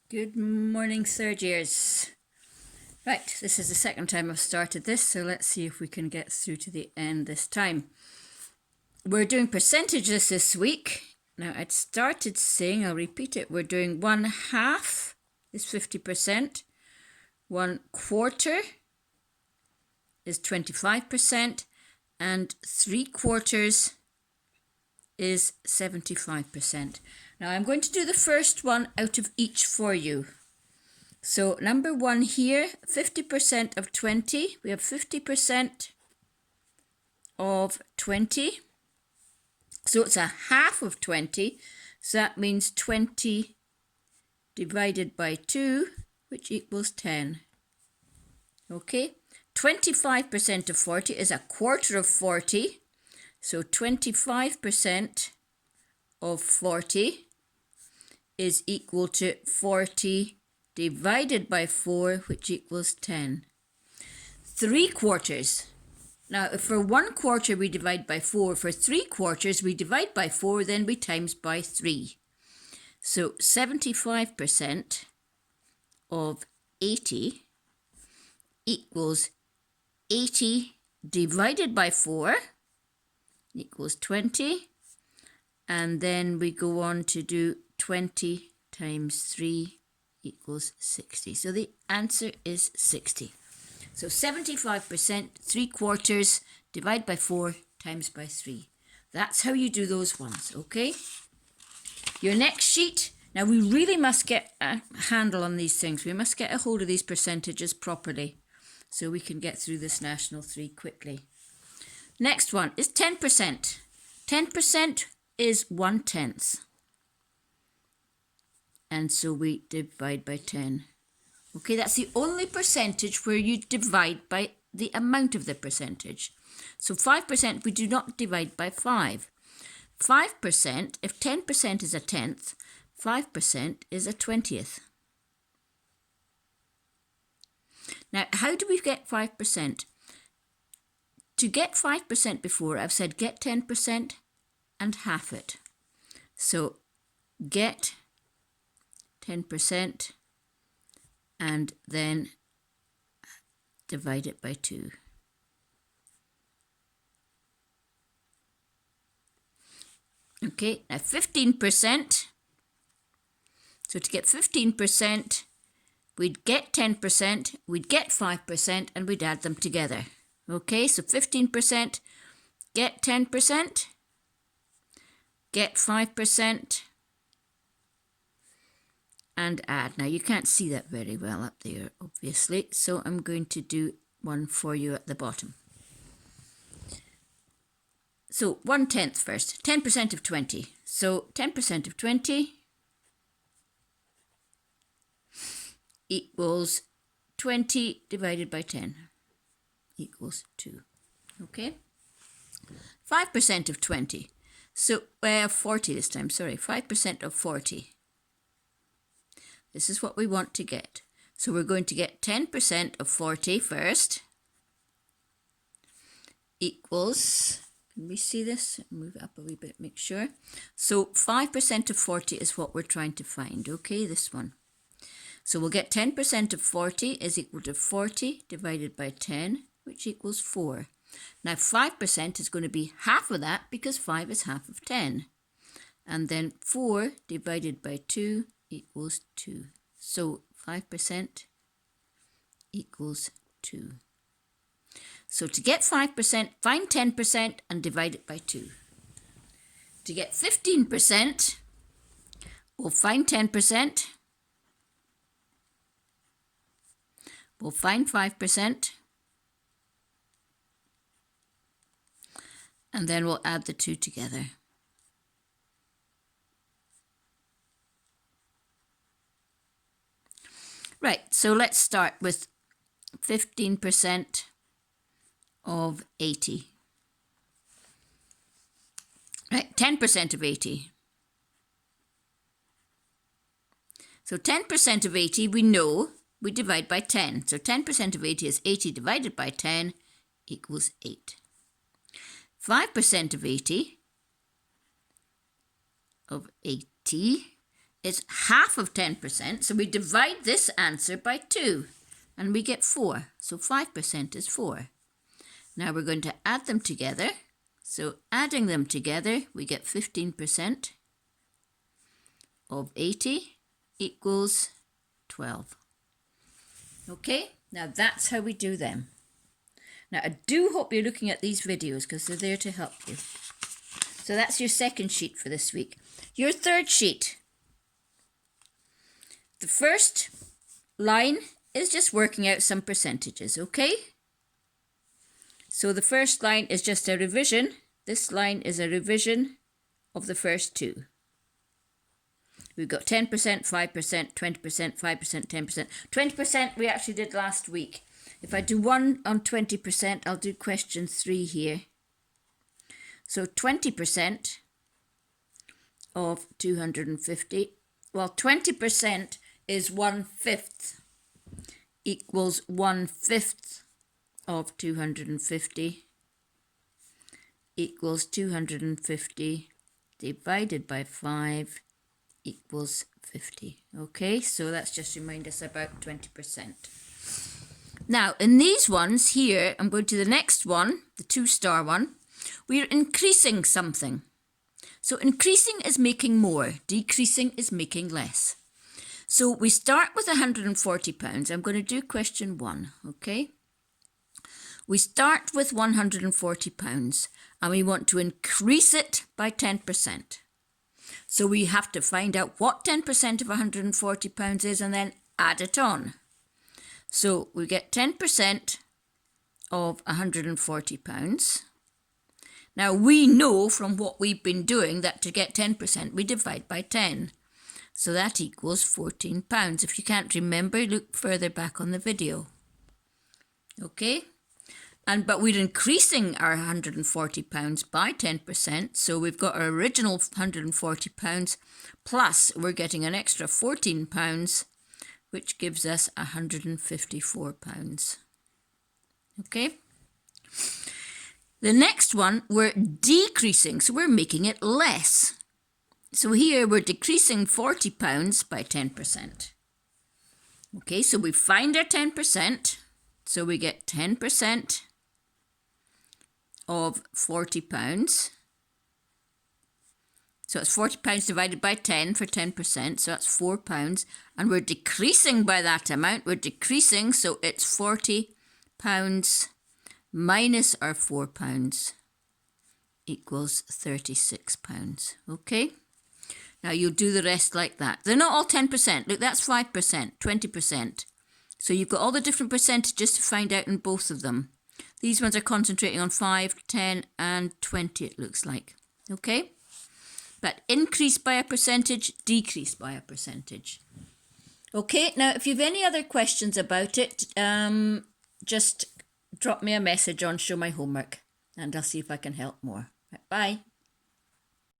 Good morning, third years. Right, this is the second time I've started this, so let's see if we can get through to the end this time. We're doing percentages this week. Now, I'd started saying, I'll repeat it, we're doing 1/2 is 50%, 1/4 is 25%, and 3/4 is 75%. Now I'm going to do the first one out of each for you. So number one here, 50% of 20. We have 50% of 20. So it's a half of 20. So that means 20 divided by 2, which equals 10. Okay, 25% of 40 is a quarter of 40. So 25% of 40 is equal to 40 divided by 4, which equals 10. 3/4. Now, if for 1/4 we divide by 4, for 3/4 we divide by 4, then we times by 3. So 75% of 80 equals 80 divided by 4 equals 20. And then we go on to do 20 times 3 equals 60. So the answer is 60. So 75%, 3/4, divide by 4, times by 3. That's how you do those ones, okay? Your next sheet. Now we really must get a handle on these things. We must get a hold of these percentages properly so we can get through this National 3 quickly. Next one is 10%. 10% is 1/10. And so we divide by 10. Okay, that's the only percentage where you divide by the amount of the percentage. So 5% we do not divide by 5. 5%, if 10% is a 10th, 5% is a 20th. Now, how do we get 5%? To get 5% before, I've said get 10% and half it. So get 10% and then divide it by 2. Okay, now 15%. So to get 15%, we'd get 10%, we'd get 5%, and we'd add them together. Okay, so 15%, get 10%, get 5%, and add. Now you can't see that very well up there, obviously, so I'm going to do one for you at the bottom. So 1/10 first, 10% of 20. So 10% of 20 equals 20 divided by 10 equals 2. Okay? 5% of 20. So 40 this time, sorry, 5% of 40. This is what we want to get. So we're going to get 10% of 40 first equals, can we see this? Move it up a wee bit, make sure. So 5% of 40 is what we're trying to find, okay, this one. So we'll get 10% of 40 is equal to 40 divided by 10, which equals 4. Now 5% is going to be half of that because 5 is half of 10. And then 4 divided by 2 equals 2. So 5% equals 2. So to get 5%, find 10% and divide it by 2. To get 15%, we'll find 10%. We'll find 5%. And then we'll add the 2 together. Right, so let's start with 15% of 80. Right, 10% of 80. So 10% of 80, we know we divide by 10. So 10% of 80 is 80 divided by 10 equals 8. 5% of 80 is half of 10%, so we divide this answer by 2, and we get 4. So 5% is 4. Now we're going to add them together. So adding them together, we get 15% of 80 equals 12. Okay, now that's how we do them. Now I do hope you're looking at these videos because they're there to help you. So that's your second sheet for this week. Your third sheet. The first line is just working out some percentages, okay? So the first line is just a revision. This line is a revision of the first two. We've got 10%, 5%, 20%, 5%, 10%. 20% we actually did last week. If I do one on 20%, I'll do question 3 here. So 20% of 250. Well, 20% is 1/5 equals 1/5 of 250 equals 250 divided by 5 equals 50. Okay, so that's just remind us about 20%. Now, in these ones here, I'm going to the next one, the 2-star one. We're increasing something. So increasing is making more, decreasing is making less. So we start with £140. I'm going to do question 1, okay? We start with £140 and we want to increase it by 10%. So we have to find out what 10% of £140 is and then add it on. So we get 10% of £140. Now we know from what we've been doing that to get 10% we divide by 10. So that equals £14. If you can't remember, look further back on the video. Okay? But we're increasing our £140 by 10%. So we've got our original £140 plus we're getting an extra £14, which gives us £154. Okay? The next one, we're decreasing. So we're making it less. So here we're decreasing £40 by 10%. Okay, so we find our 10%. So we get 10% of £40. So it's £40 divided by 10 for 10%. So that's £4. And we're decreasing by that amount. We're decreasing, so it's £40 minus our £4 equals £36. Okay? Now you'll do the rest like that. They're not all 10%. Look, that's 5%, 20%. So you've got all the different percentages to find out in both of them. These ones are concentrating on 5, 10 and 20, it looks like. Okay? But increase by a percentage, decrease by a percentage. Okay, now if you have any other questions about it, just drop me a message on Show My Homework and I'll see if I can help more. Bye.